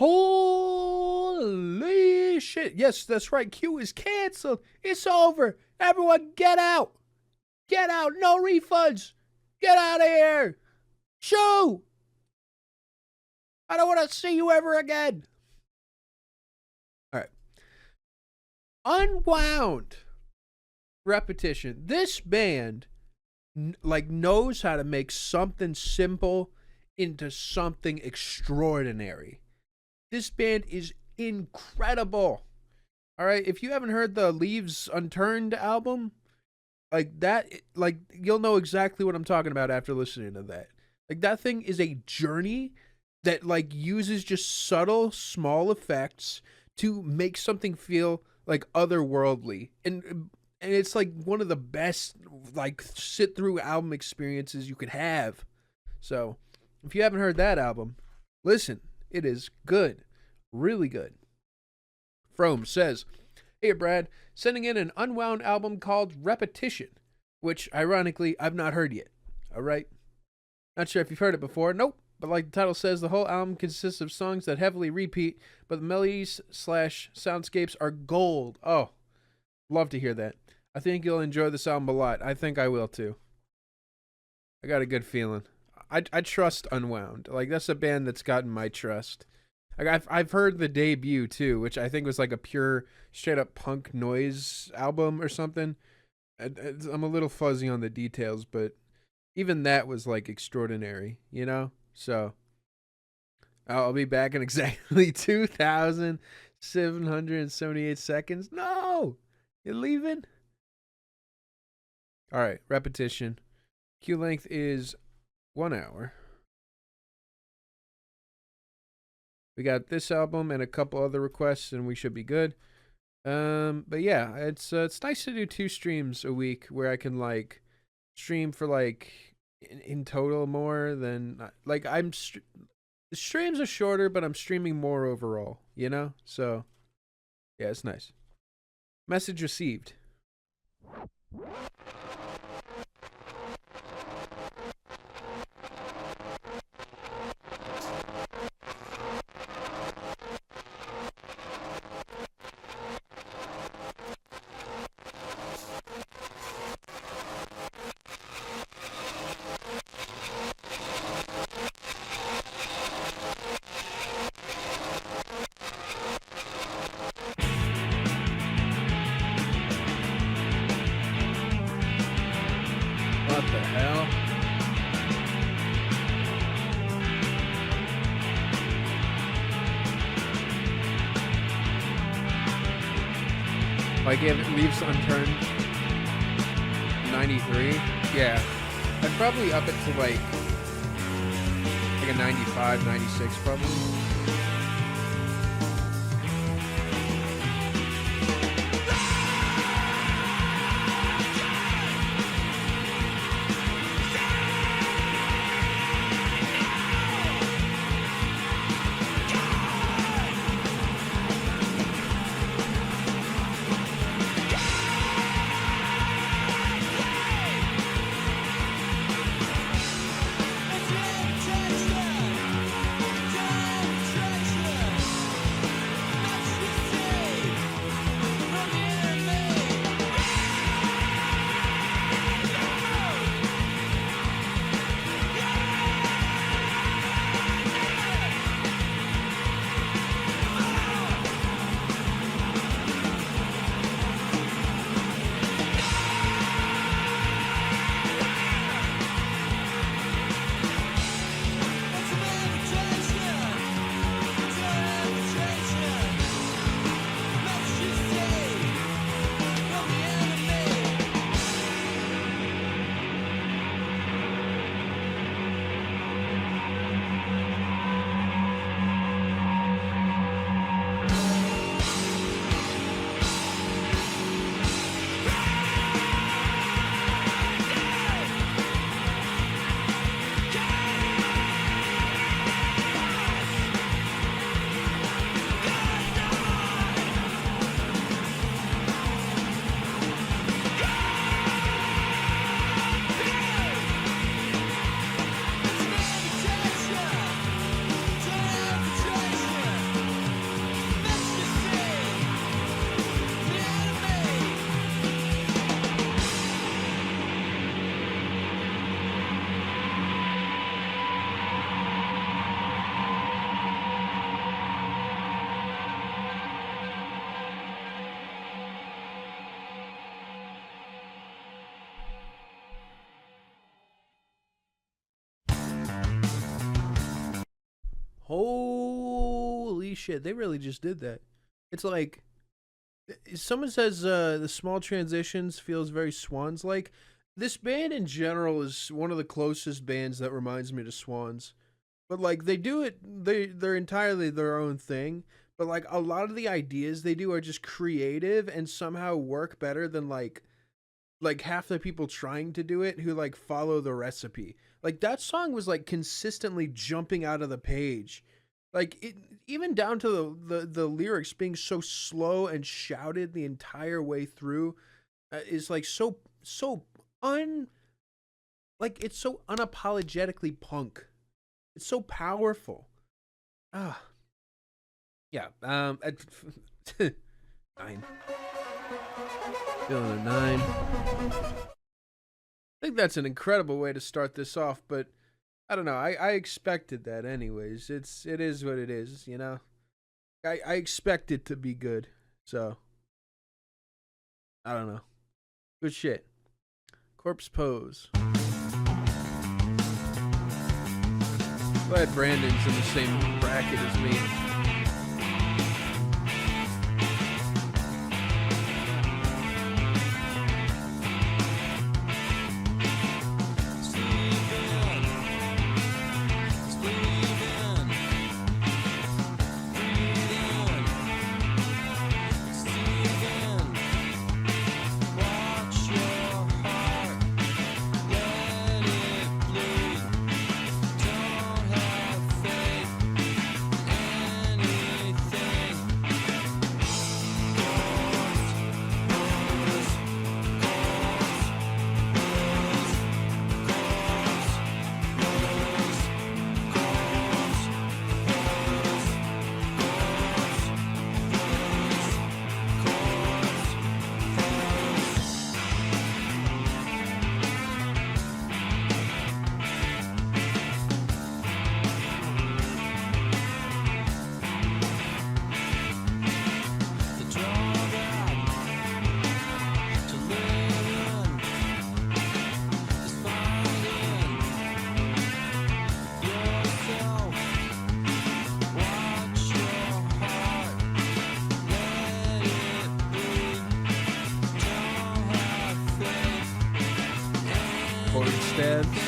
Holy shit. Yes, that's right. Q is canceled. It's over. Everyone get out. Get out. No refunds. Get out of here. Shoo. I don't want to see you ever again. All right. Unwound. Repetition. This band knows how to make something simple into something extraordinary. This band is incredible. All right, if you haven't heard the Leaves Unturned album, you'll know exactly what I'm talking about after listening to that. That thing is a journey that uses just subtle, small effects to make something feel otherworldly, and it's one of the best sit through album experiences you could have. So, if you haven't heard that album, listen. It is good. Really good. Frome says, "Hey, Brad, sending in an Unwound album called Repetition, which, ironically, I've not heard yet. All right? Not sure if you've heard it before. Nope. But like the title says, the whole album consists of songs that heavily repeat, but the melodies / soundscapes are gold." Oh, love to hear that. I think you'll enjoy this album a lot. I think I will, too. I got a good feeling. I trust Unwound. That's a band that's gotten my trust. I've heard the debut too, which I think was a pure straight up punk noise album or something. I'm a little fuzzy on the details, but even that was extraordinary, you know? So I'll be back in exactly 2,778 seconds. No! You're leaving? All right, Repetition. Queue length is 1 hour. We got this album and a couple other requests, and we should be good. But yeah, it's nice to do 2 streams a week where I can stream for in total more than the streams are shorter, but I'm streaming more overall, you know? So yeah, it's nice. Message received. What the hell? I gave it Leaves Unturned 93. Yeah. I'd probably up it to a 95, 96 probably. holy shit, they really just did that. It's like someone says the small transitions feels very Swans like. This band in general is one of the closest bands that reminds me to Swans. But like they do it they're entirely their own thing. But like a lot of the ideas they do are just creative and somehow work better than like half the people trying to do it who like follow the recipe. Like that song was like consistently jumping out of the page. Like it even down to the lyrics being so slow and shouted the entire way through is like so un like it's so unapologetically punk. It's so powerful. Ah, yeah. At 9. Feeling a 9. I think that's an incredible way to start this off, but I don't know. I expected that anyways. It is what it is, you know. I expect it to be good, so I don't know. Good shit. Corpse Pose. Glad Brandon's in the same bracket as me. Stabs.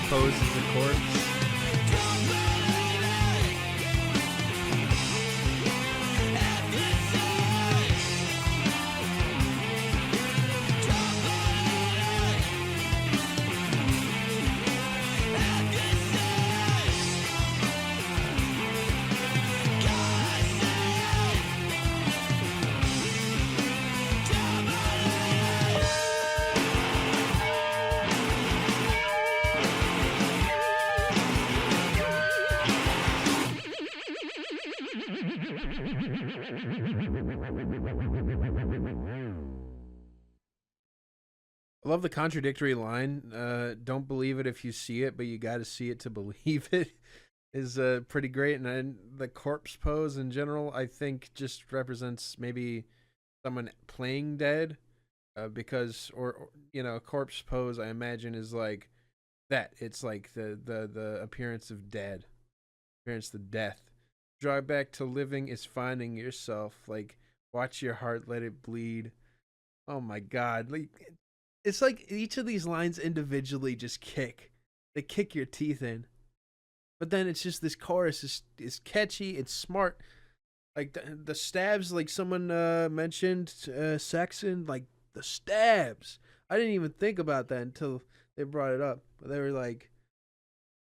Pose as a corpse. I love the contradictory line. Don't believe it if you see it, but you got to see it to believe it. Is pretty great. And then the corpse pose in general, I think, just represents maybe someone playing dead, because or you know, corpse pose I imagine is like that. It's like the appearance of dead, appearance of death. Drive back to living is finding yourself. Like watch your heart, let it bleed. Oh my God! Like it's like each of these lines individually just kick. They kick your teeth in. But then it's just this chorus is catchy. It's smart. Like the stabs, like someone mentioned, Saxon. Like the stabs. I didn't even think about that until they brought it up, but they were like,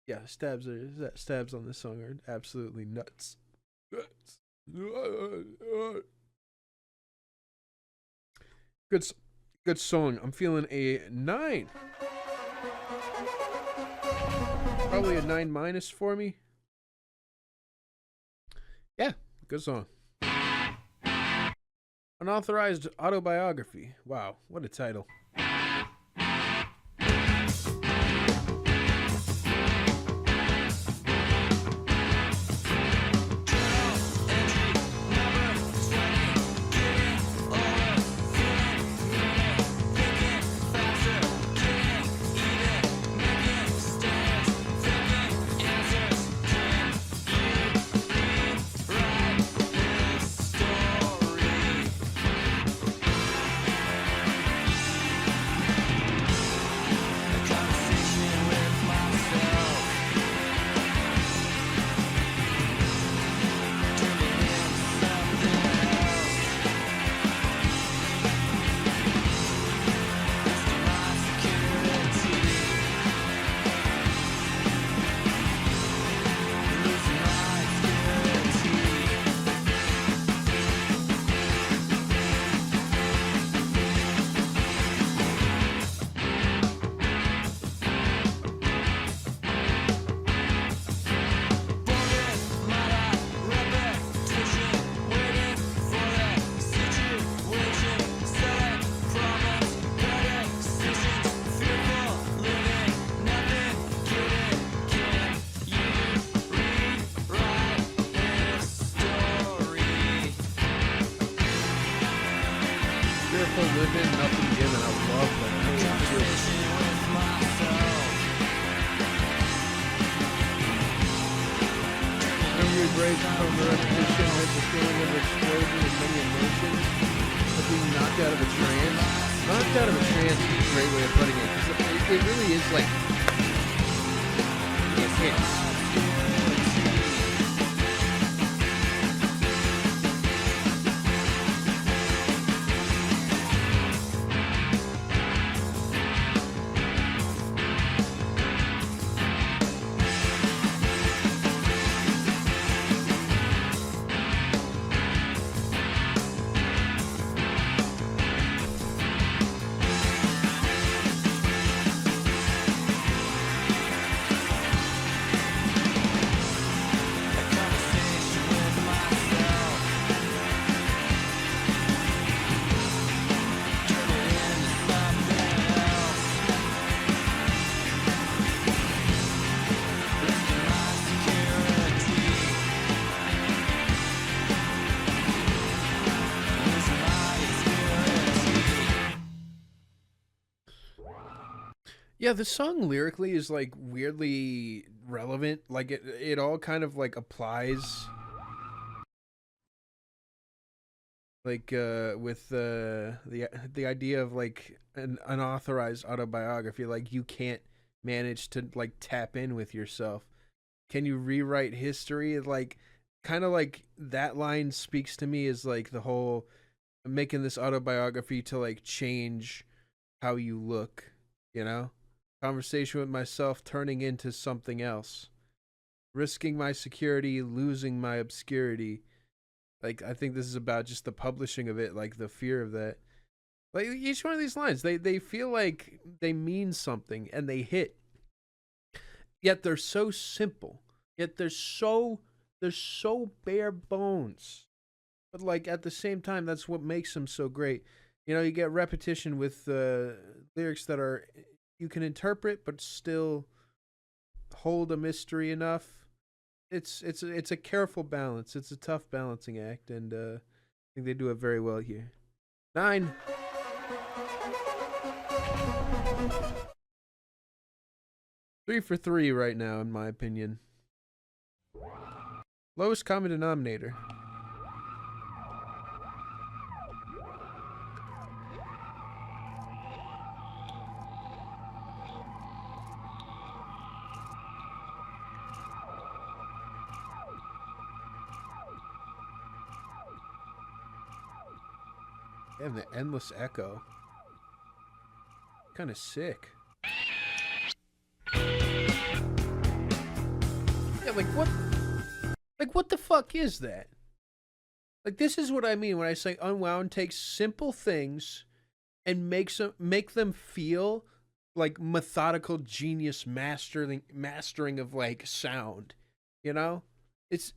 yeah, stabs on this song are absolutely nuts. Good, good song. I'm feeling a 9. Probably a 9 minus for me. Yeah, good song. Unauthorized autobiography. Wow, what a title. Living, nothing given. I love that. Remember your grades from the repetition has the feeling of explosion and many emotions of being knocked out of a trance. Knocked out of a trance is a great way of putting it. It really is like it hits. Yeah, the song lyrically is like weirdly relevant. Like it all kind of like applies like with the idea of like an unauthorized autobiography. Like you can't manage to like tap in with yourself. Can you rewrite history? Like kind of like that line speaks to me as like the whole making this autobiography to like change how you look, you know? Conversation with myself turning into something else. Risking my security, losing my obscurity. Like I think this is about just the publishing of it, like the fear of that. Like each one of these lines, they feel like they mean something and they hit. Yet they're so simple. Yet they're so bare bones. But like at the same time, that's what makes them so great. You know, you get repetition with lyrics that are you can interpret but still hold a mystery enough. It's a careful balance. It's a tough balancing act, and I think they do it very well here. 9. Three for three right now, in my opinion. Lowest common denominator. And the endless echo. Kind of sick. like what the fuck is that? Like, this is what I mean when I say Unwound takes simple things and make them feel like methodical genius mastering of like sound. You know? It's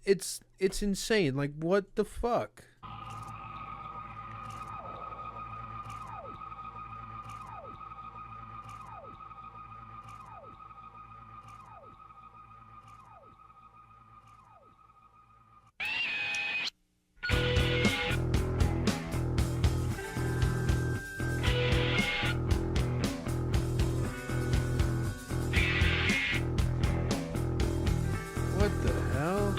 insane. Like, what the fuck? What the hell?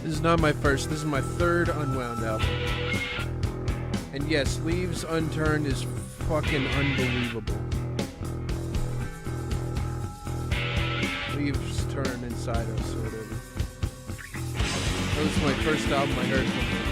This is not my first. This is my third Unwound album. And yes, Leaves Unturned is fucking unbelievable. Leaves Turn Inside Us or whatever. That was my first album I heard from him.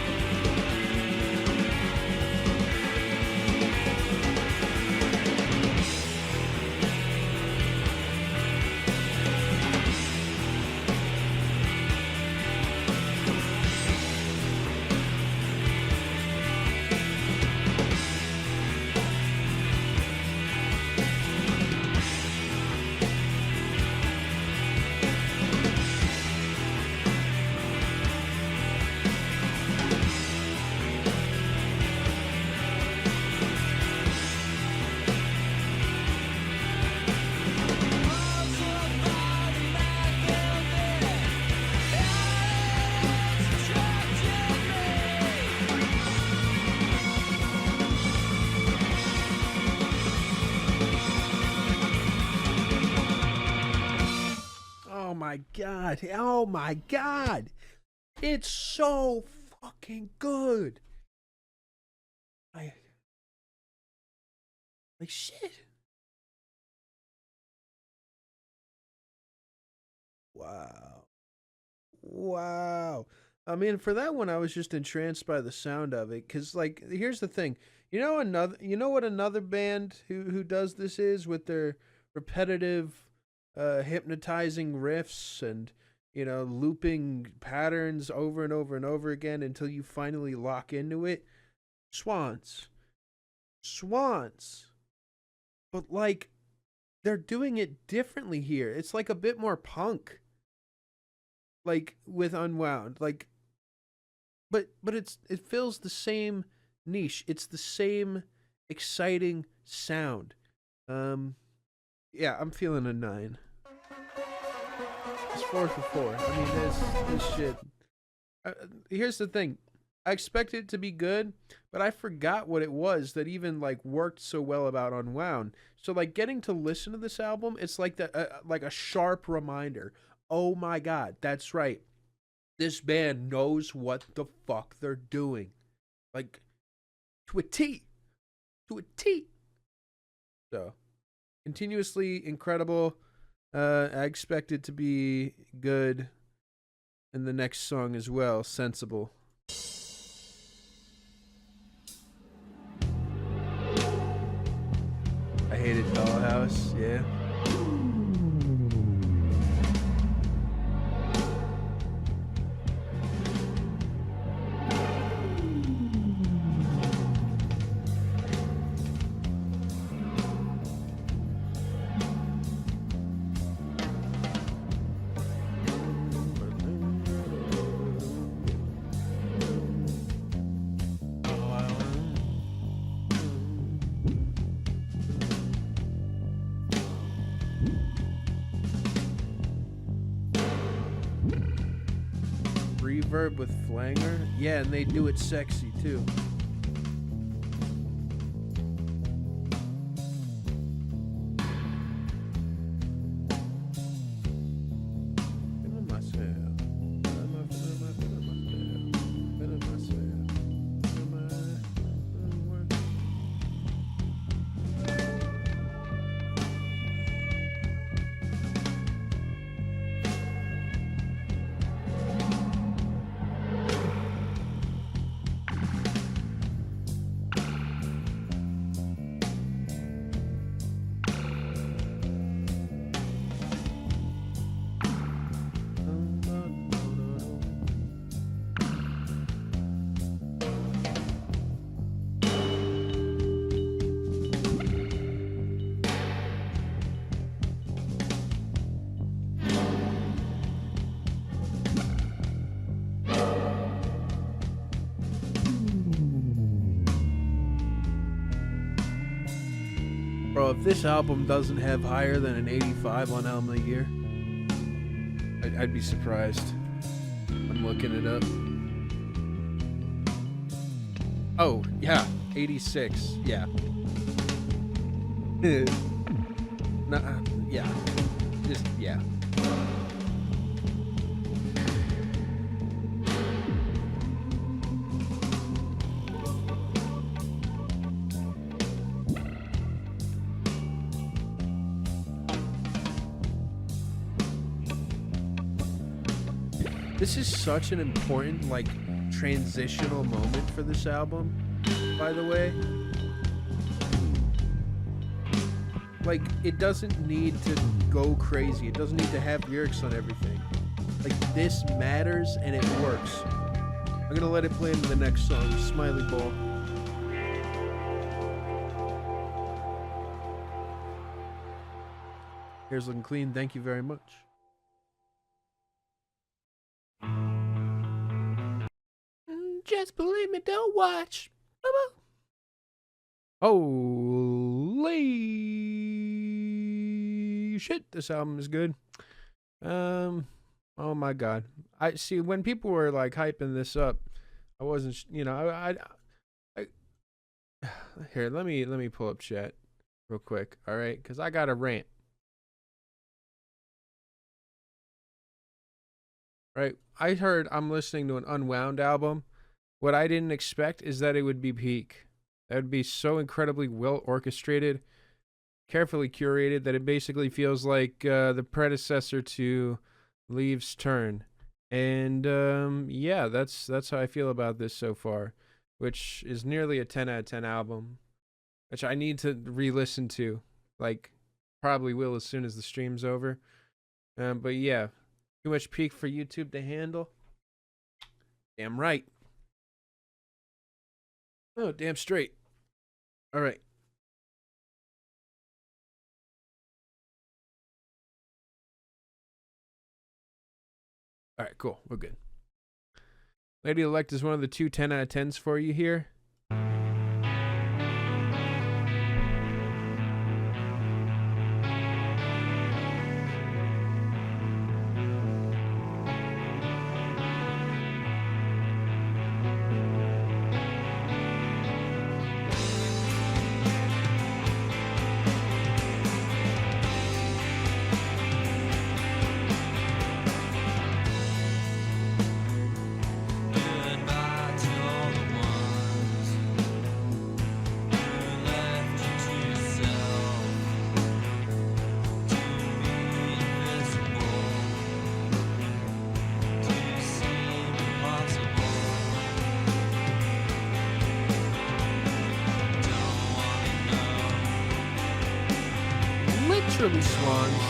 Oh my god. Oh my god. It's so fucking good. Like shit. Wow. Wow. I mean, for that one, I was just entranced by the sound of it. Cause like, here's the thing. You know what another band who does this is with their repetitive, hypnotizing riffs and looping patterns over and over and over again until you finally lock into it. Swans, Swans. But like, they're doing it differently here. It's like a bit more punk. Like with Unwound, like but it fills the same niche. It's the same exciting sound. Um, yeah, I'm feeling a 9. It's 4 for 4. I mean, this shit. Here's the thing. I expected it to be good, but I forgot what it was that even like worked so well about Unwound. So like getting to listen to this album, it's like like a sharp reminder. Oh my god, that's right. This band knows what the fuck they're doing. Like to a T. To a T. So, continuously incredible. I expect it to be good. And the next song as well, Sensible. I hated Dollhouse, yeah. Reverb with flanger. Yeah, and they do it sexy too. Bro, if this album doesn't have higher than an 85 on Album of the Year, I'd be surprised. I'm looking it up. Oh, yeah, 86. Yeah. Yeah. Just, yeah. This is such an important, like, transitional moment for this album, by the way. Like, it doesn't need to go crazy. It doesn't need to have lyrics on everything. Like, this matters and it works. I'm gonna let it play into the next song, Smiley Ball. Hair's looking clean. Thank you very much. Just believe me, don't watch. Holy shit, this album is good. Oh my god. I see when people were like hyping this up, I wasn't, I here, let me pull up chat real quick, all right? Cuz I got a rant. Right? I'm listening to an Unwound album. What I didn't expect is that it would be peak. That would be so incredibly well orchestrated, carefully curated that it basically feels like the predecessor to Leaves' Turn. And yeah, that's how I feel about this so far, which is nearly a 10 out of 10 album, which I need to re-listen to. Like, probably will as soon as the stream's over. But yeah, too much peak for YouTube to handle. Damn right. Oh, damn straight. All right. All right, cool. We're good. Lady Elect is one of the two 10 out of 10s for you here. Literally swans.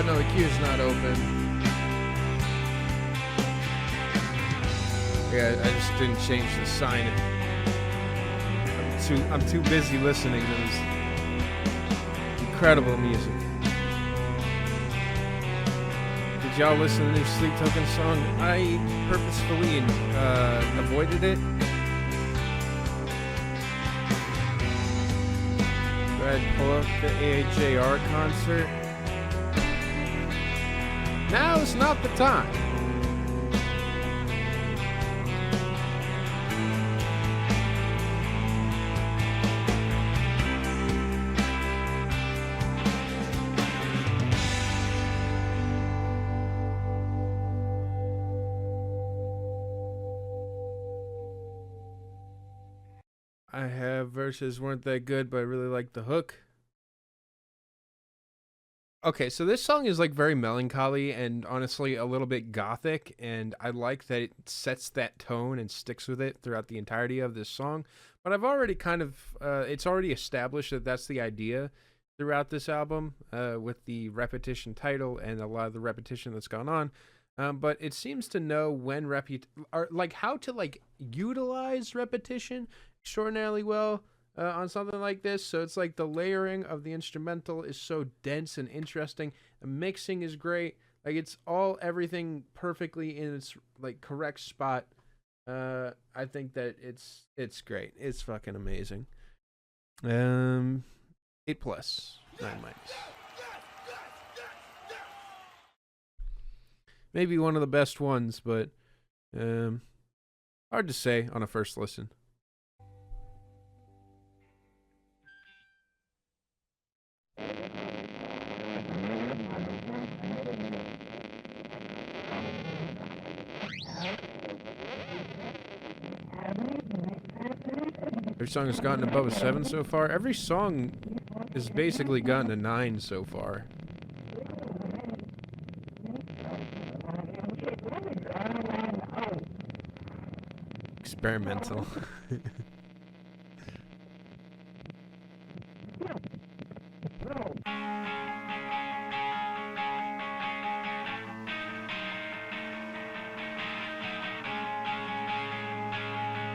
no, the queue's not open. Yeah, I just didn't change the sign. I'm too busy listening to this incredible music. Did y'all listen to the new Sleep Token song? I purposefully avoided it. Go ahead and pull up the AJR concert. Now is not the time. I have verses weren't that good, but I really like the hook. Okay, so this song is like very melancholy and honestly a little bit gothic, and I like that it sets that tone and sticks with it throughout the entirety of this song. But I've already it's already established that that's the idea throughout this album, with the repetition title and a lot of the repetition that's gone on. But it seems to know when how to utilize repetition extraordinarily well on something like this. So it's like the layering of the instrumental is so dense and interesting. The mixing is great. Like it's everything perfectly in its correct spot. I think that it's great. It's fucking amazing. 8+, 9-. Maybe one of the best ones, but hard to say on a first listen. Every song has gotten above a 7 so far. Every song has basically gotten a 9 so far. Experimental.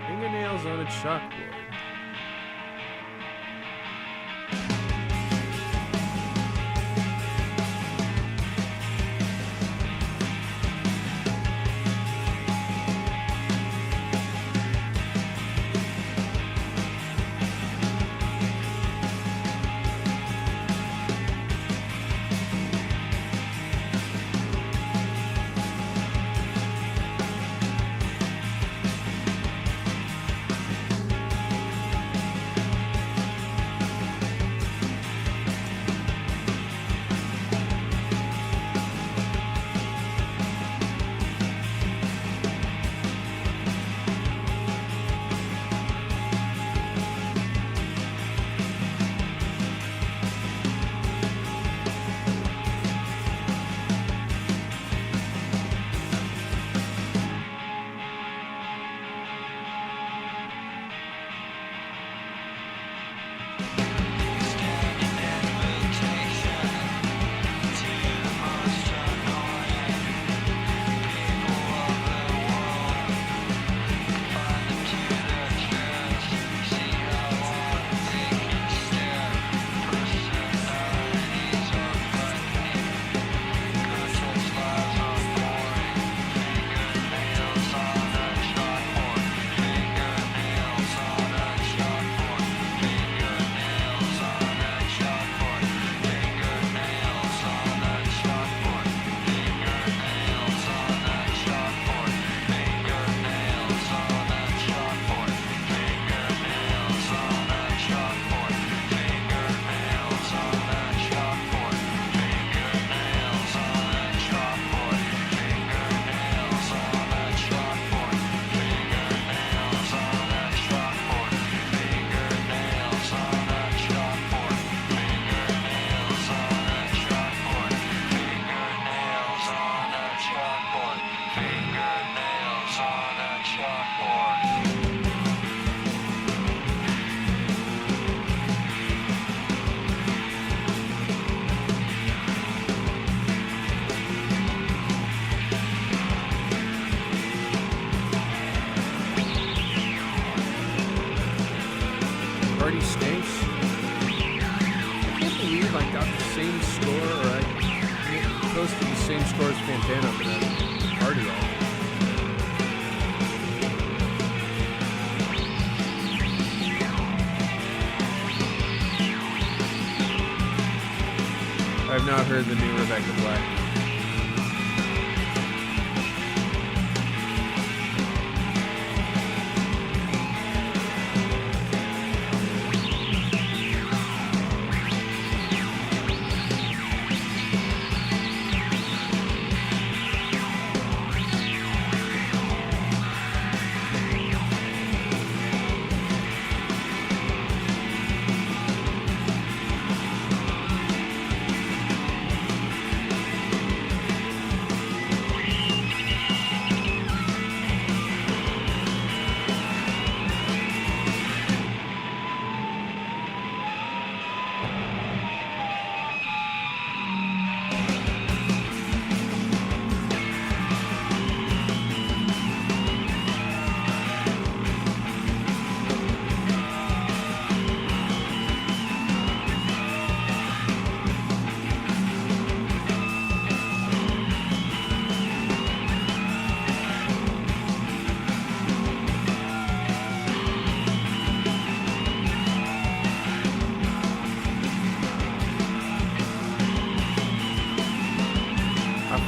Fingernails on a chalkboard. Party Stinks. I can't believe I got the same score, or I get close to the same score as Fantana for that Party album. I've not heard the new Rebecca Black.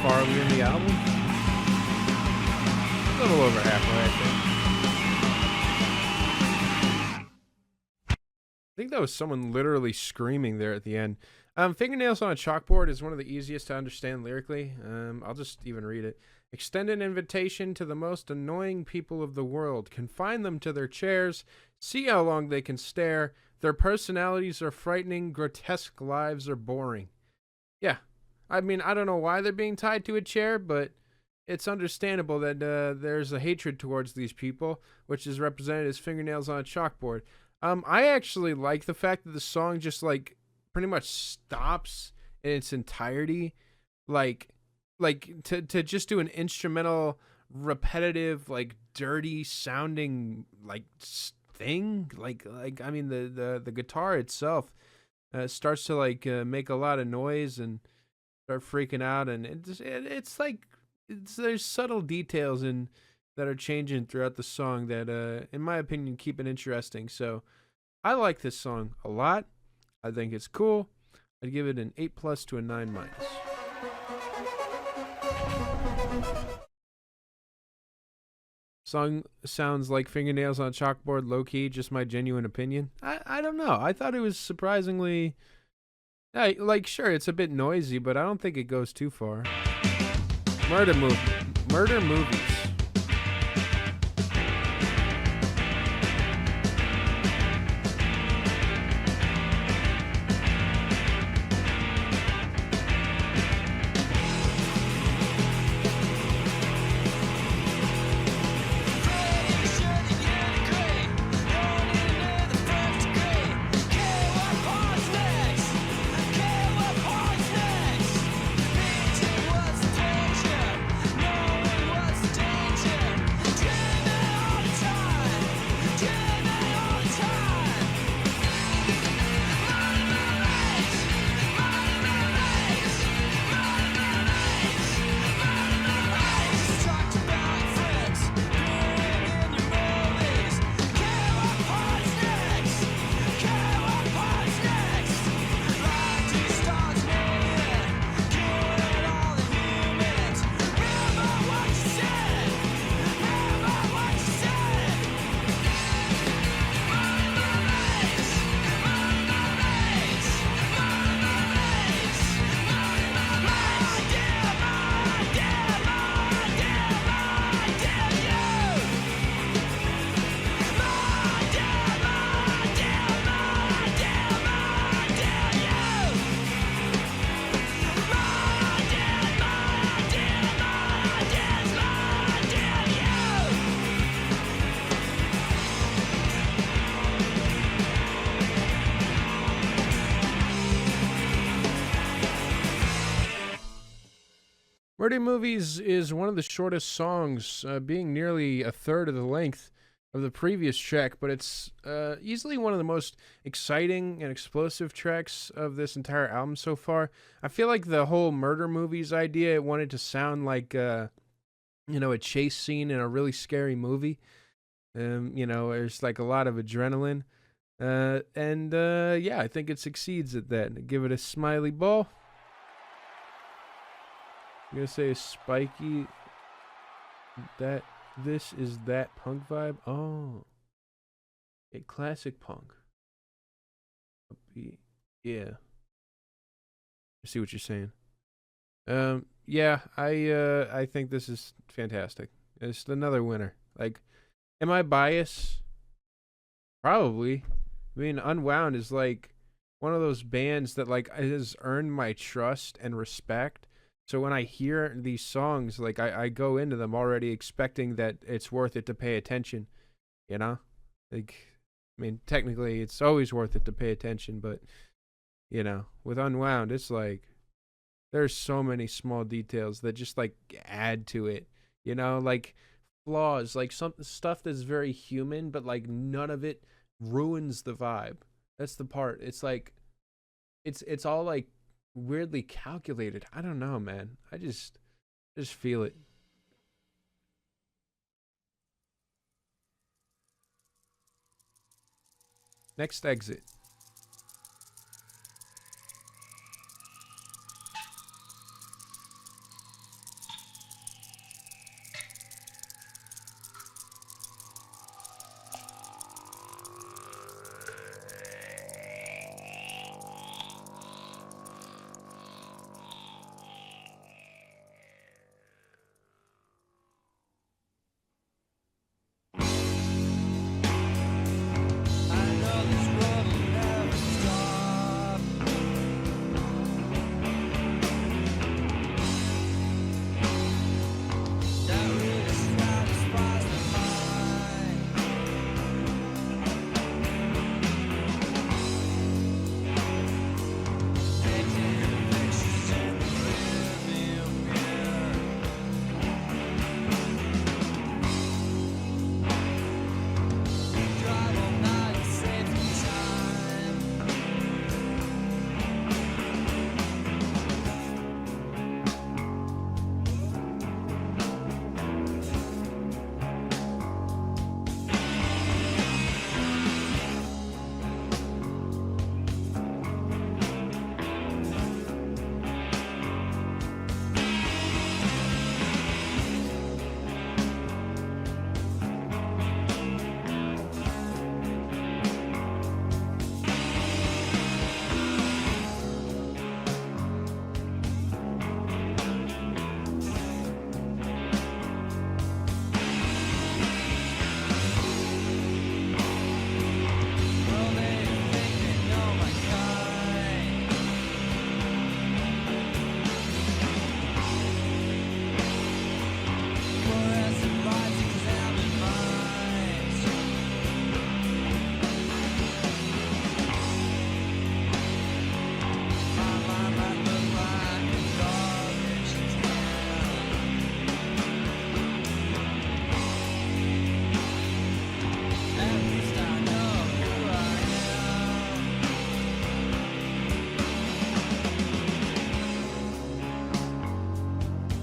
Far are we in the album? A little over halfway, I think that was someone literally screaming there at the end. Fingernails on a Chalkboard is one of the easiest to understand lyrically. I'll just even read it. Extend an invitation to the most annoying people of the world. Confine them to their chairs. See how long they can stare. Their personalities are frightening. Grotesque lives are boring. Yeah. I mean, I don't know why they're being tied to a chair, but it's understandable that there's a hatred towards these people, which is represented as fingernails on a chalkboard. I actually like the fact that the song just, like, pretty much stops in its entirety. Like to just do an instrumental, repetitive, like, dirty sounding, like, thing. Like I mean, the guitar itself starts to, like, make a lot of noise and start freaking out, and it's like there's subtle details that are changing throughout the song that in my opinion keep it interesting. So I like this song a lot. I think it's cool. I'd give it an 8+ to a 9-. Song sounds like fingernails on a chalkboard, low-key, just my genuine opinion. I don't know. I thought it was surprisingly... like, sure, it's a bit noisy, but I don't think it goes too far. Murder movies. Murder Movies is one of the shortest songs, being nearly a third of the length of the previous track, but it's easily one of the most exciting and explosive tracks of this entire album so far. I feel like the whole Murder Movies idea, it wanted to sound like a chase scene in a really scary movie. There's like a lot of adrenaline. Yeah, I think it succeeds at that. Give it a smiley ball. I'm gonna say a spiky. This is that punk vibe. Oh, a classic punk. Yeah, I see what you're saying. Yeah, I think this is fantastic. It's another winner. Like, am I biased? Probably. I mean, Unwound is like one of those bands that like has earned my trust and respect. So when I hear these songs, like I go into them already expecting that it's worth it to pay attention, you know? Like, I mean, technically it's always worth it to pay attention, but with Unwound, it's like there's so many small details that just like add to it, like flaws, like some stuff that's very human, but like none of it ruins the vibe. That's the part. It's like it's all like weirdly calculated. I don't know, man. I just feel it. Next exit.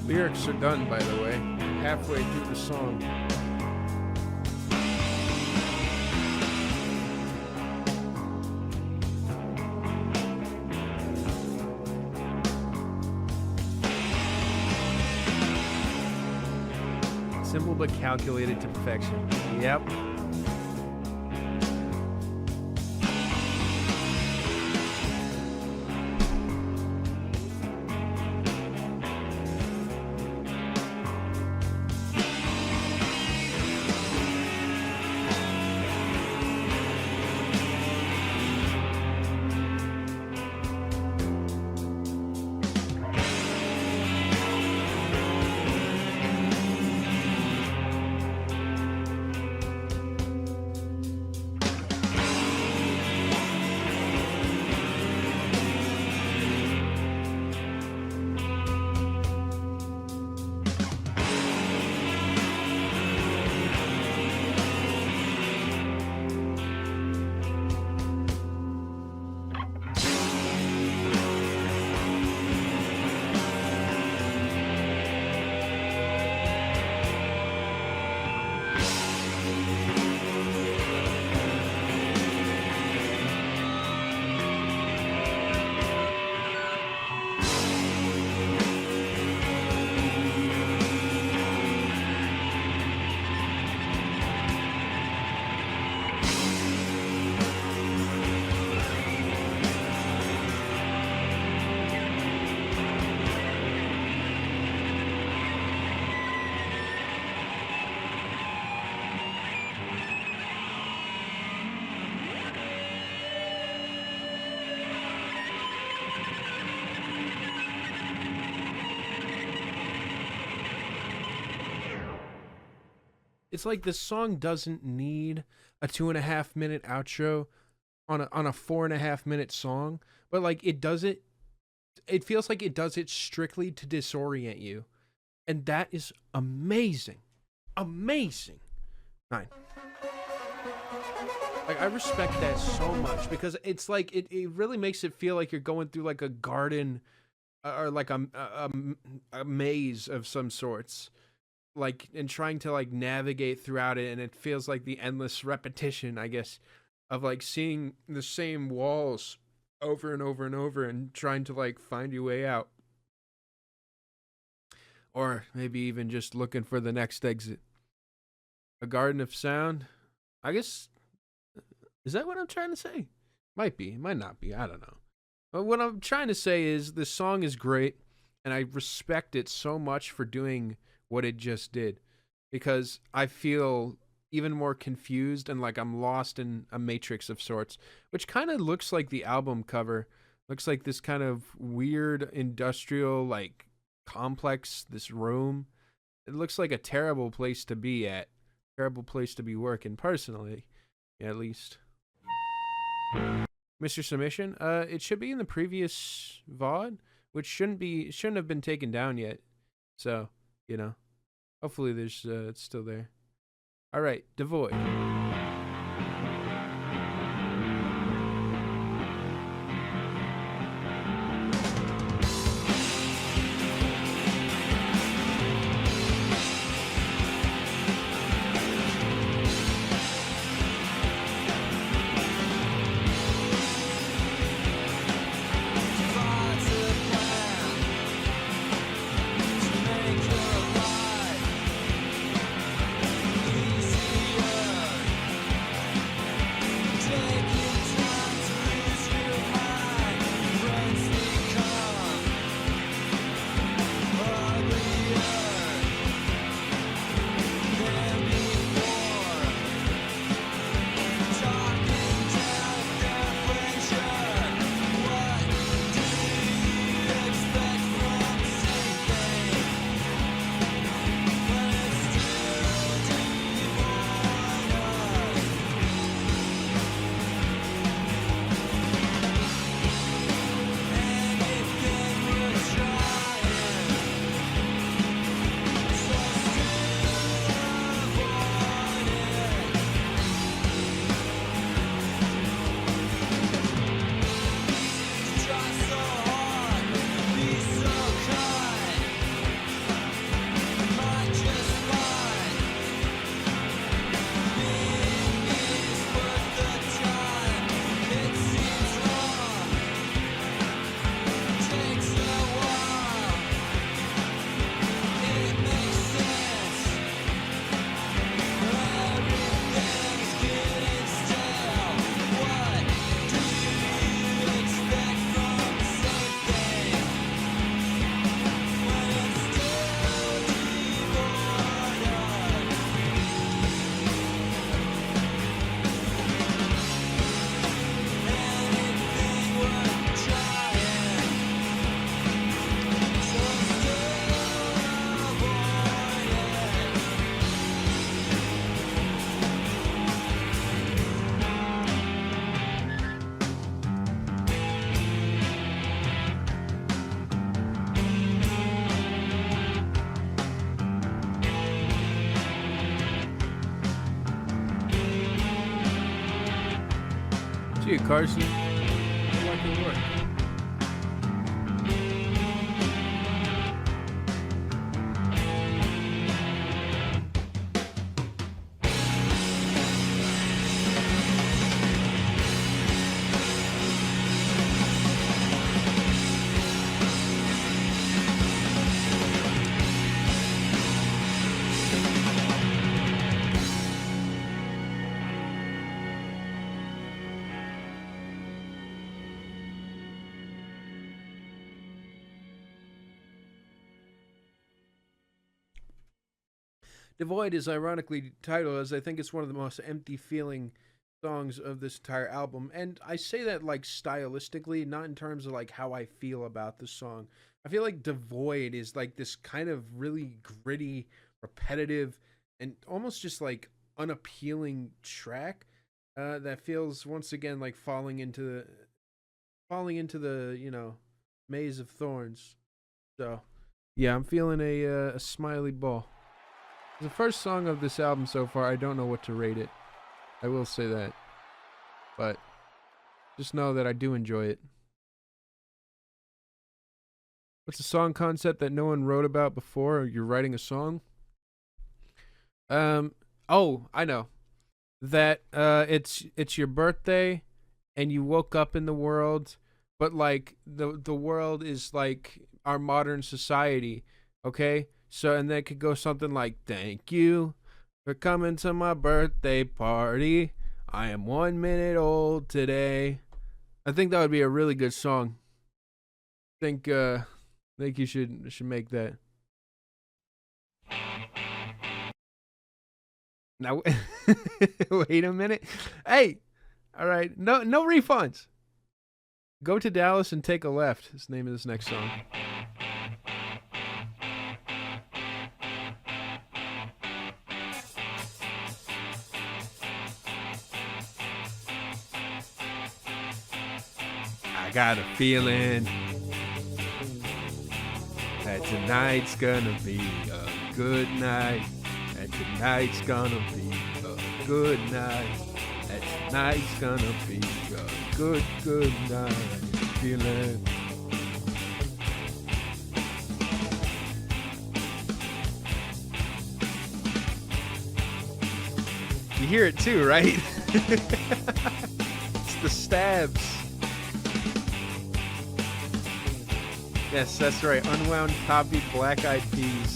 Lyrics are done, by the way, halfway through the song. Simple but calculated to perfection. Yep. it's like this song doesn't need a 2.5 minute outro on a 4.5 minute song, but like it does it. It feels like it does it strictly to disorient you, and that is amazing, amazing. 9. Like I respect that so much because it's like it really makes it feel like you're going through like a garden or like a maze of some sorts, like and trying to like navigate throughout it, and it feels like the endless repetition, I guess, of like seeing the same walls over and over and over and trying to like find your way out, or maybe even just looking for the next exit. A garden of sound, I guess. Is that what I'm trying to say? Might be, might not be, I don't know. But what I'm trying to say is this song is great, and I respect it so much for doing what it just did, because I feel even more confused and like I'm lost in a matrix of sorts, which kind of looks like the album cover. Looks like this kind of weird industrial like complex, this room. It looks like a terrible place to be at. Terrible place to be working personally, at least. Mr. Submission, it should be in the previous VOD, which shouldn't have been taken down yet. So, hopefully there's it's still there. All right, Devoid. See you, Carson. I like your work. Devoid is ironically titled as I think it's one of the most empty feeling songs of this entire album. And I say that like stylistically, not in terms of like how I feel about the song. I feel like Devoid is like this kind of really gritty, repetitive, and almost just like unappealing track that feels once again like falling into the maze of thorns. So yeah, I'm feeling a smiley ball. The first song of this album so far, I don't know what to rate it. I will say that, but just know that I do enjoy it. What's a song concept that no one wrote about before? Or you're writing a song? Oh, I know. That it's your birthday and you woke up in the world, but like the world is like our modern society, okay? So and then it could go something like thank you for coming to my birthday party. I am 1 minute old today. I think that would be a really good song. Think you should make that. Now, wait a minute. Hey, all right. No refunds. Go to Dallas and take a left. Is the name of this next song. I got a feeling that tonight's gonna be a good night. And tonight's gonna be a good night. And tonight's gonna be a good night. Feeling. You hear it too, right? It's the stabs. Yes, that's right. Unwound copied Black Eyed Peas.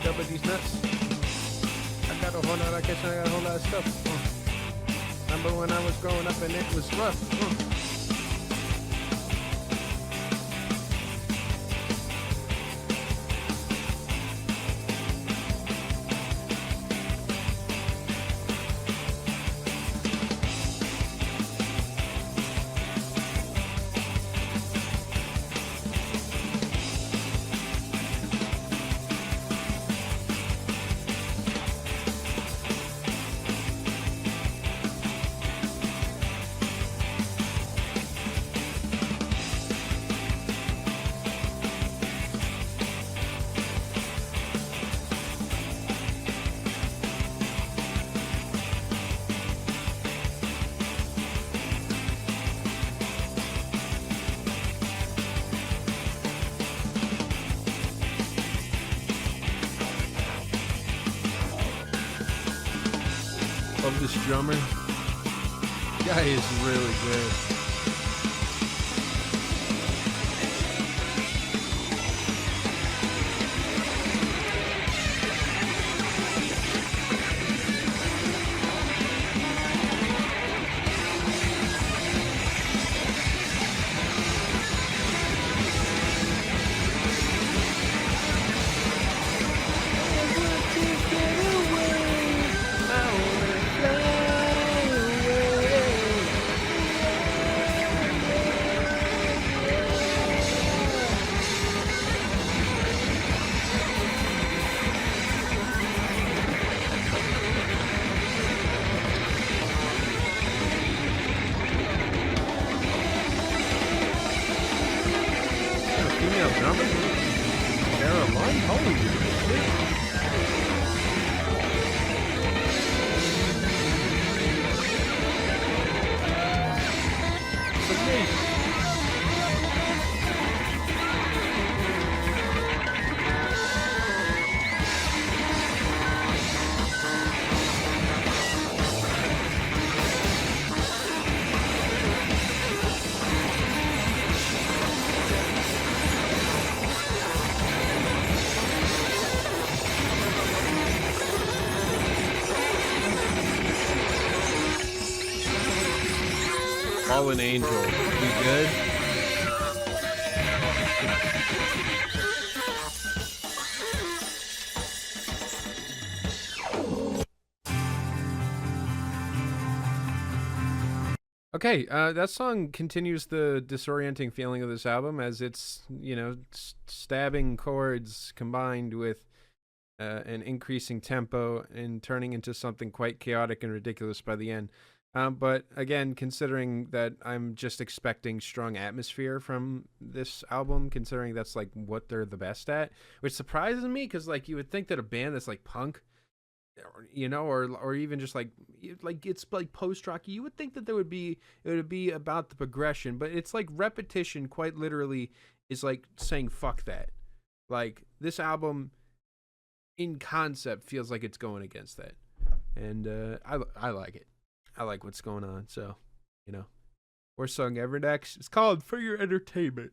Double these nuts. I got a whole lot, I guess I got a whole lot of stuff. Remember when I was growing up and it was rough. Love this drummer. Guy is really good. Fallen Angel. Be good. Okay, that song continues the disorienting feeling of this album as it's, stabbing chords combined with an increasing tempo and turning into something quite chaotic and ridiculous by the end. But again, considering that I'm just expecting strong atmosphere from this album, considering that's like what they're the best at, which surprises me because like you would think that a band that's like punk, or even just like it's like post rock, you would think that it would be about the progression, but it's like Repetition quite literally is like saying fuck that. Like this album in concept feels like it's going against that, and I like it. I like what's going on. So, worst song ever next. It's called For Your Entertainment.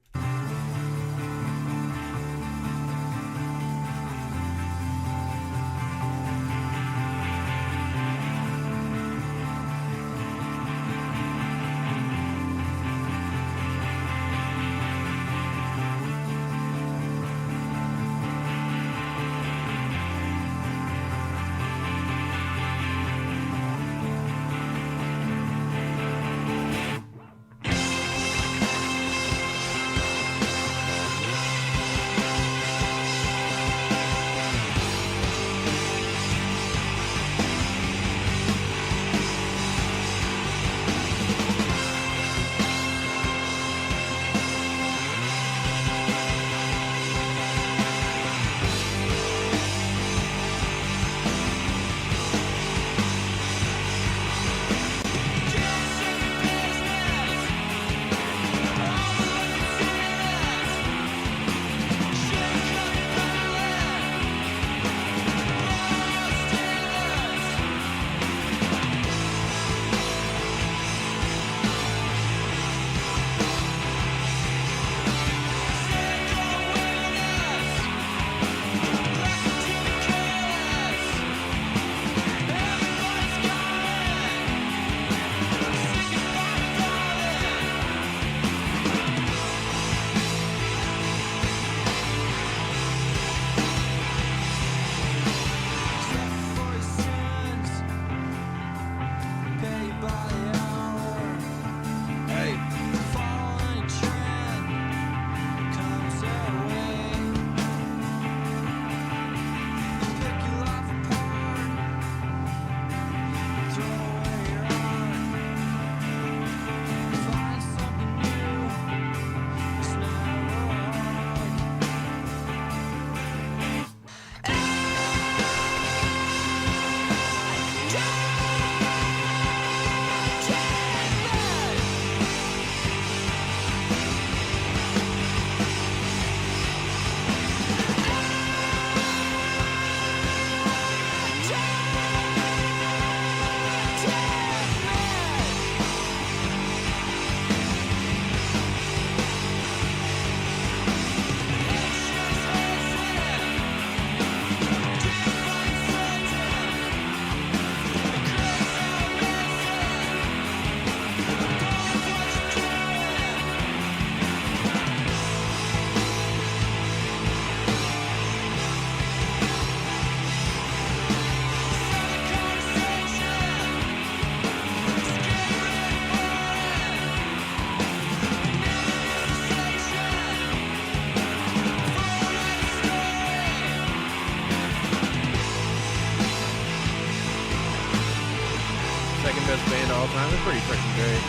Best band of all time. They're pretty freaking great.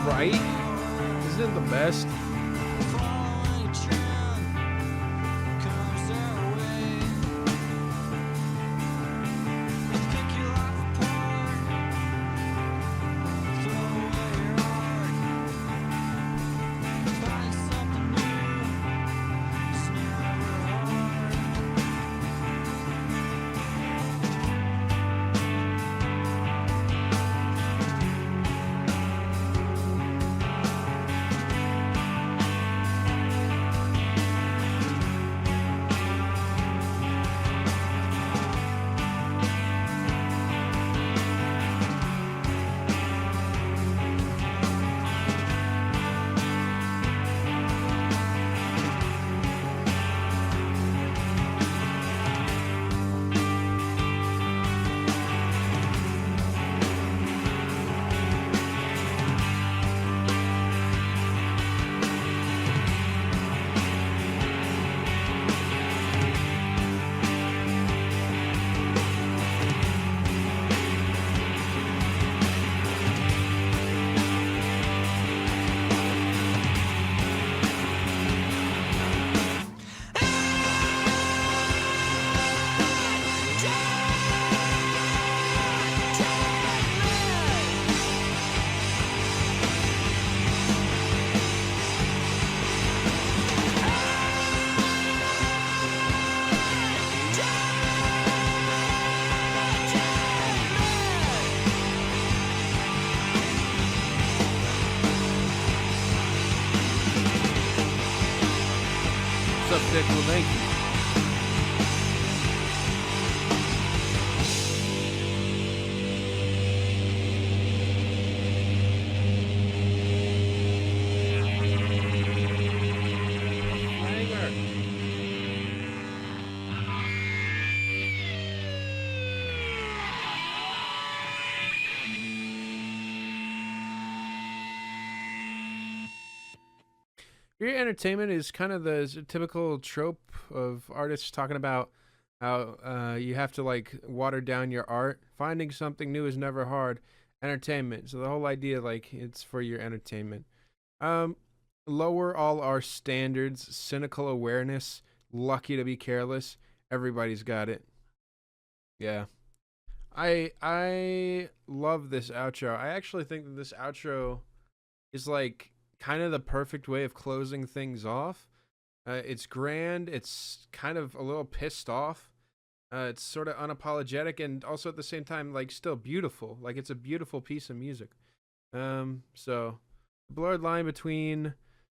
Right? Isn't it the best? Well, thank you. Your entertainment is kind of the typical trope of artists talking about how you have to like water down your art. Finding something new is never hard. Entertainment. So the whole idea, like, it's for your entertainment. Um, Lower all our standards. Cynical awareness. Lucky to be careless. Everybody's got it. Yeah. I love this outro. I actually think that this outro is like kind of the perfect way of closing things off. It's grand. It's kind of a little pissed off. It's sort of unapologetic and also at the same time like still beautiful. Like it's a beautiful piece of music. So the blurred line between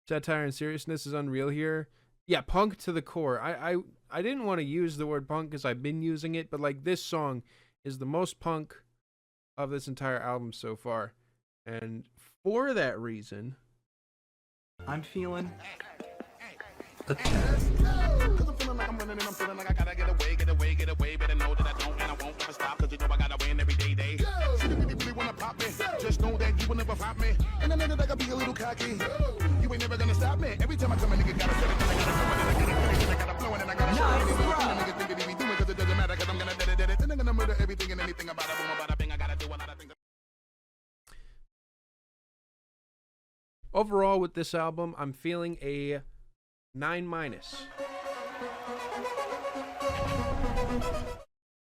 satire and seriousness is unreal here. Yeah, punk to the core. I didn't want to use the word punk because I've been using it, but like this song is the most punk of this entire album so far. And for that reason, I'm feeling Cause I'm feeling like I'm running and I'm feeling like I gotta get away. Better know that I don't and I won't ever stop. Cause you know I gotta win every day. See the really wanna pop me. Just know that you will never pop me. And I know that I gotta be a little cocky. You ain't never gonna stop me. Every time I come a nigga gotta set it. And I gotta come and I gotta get it. And I gotta flow and I gotta show it. And niggas think that he be doing cause it doesn't matter. Cause I'm gonna dead it. Then I'm gonna murder everything and anything about it. Boom, about a thing. I gotta do a lot of things. overall with this album, I'm feeling a 9-.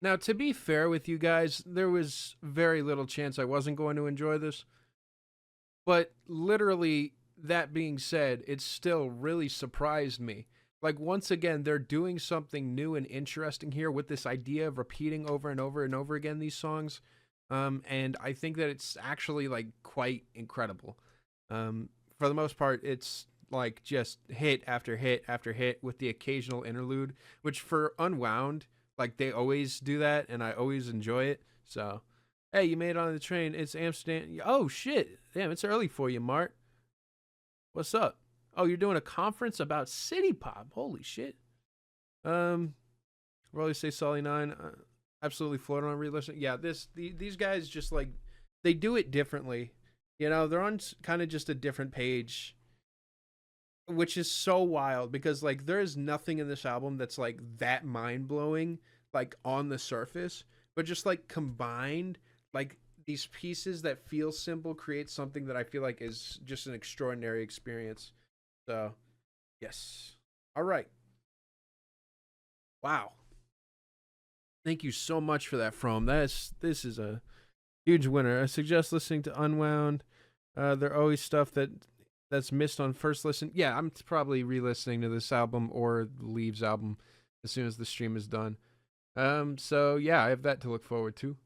Now, to be fair with you guys, there was very little chance I wasn't going to enjoy this. But literally, that being said, it still really surprised me. Like, once again, they're doing something new and interesting here with this idea of repeating over and over and over again these songs. And I think that it's actually, like, quite incredible. For the most part, it's, like, just hit after hit after hit with the occasional interlude, which for Unwound, like, they always do that, and I always enjoy it. So, hey, you made it on the train. It's Amsterdam. Oh, shit. Damn, it's early for you, Mart. What's up? Oh, you're doing a conference about city pop. Holy shit. Really say Solly 9. Absolutely floating on re-listen. Yeah, these guys just, like, they do it differently. You know, they're on kind of just a different page, which is so wild because, like, there is nothing in this album that's, like, that mind-blowing, like, on the surface, but just, like, combined, like, these pieces that feel simple create something that I feel like is just an extraordinary experience. So, yes. All right. Wow. Thank you so much for that, From. This is a huge winner. I suggest listening to Unwound. There are always stuff that's missed on first listen. Yeah, I'm probably re-listening to this album or the Leaves album as soon as the stream is done. So yeah, I have that to look forward to.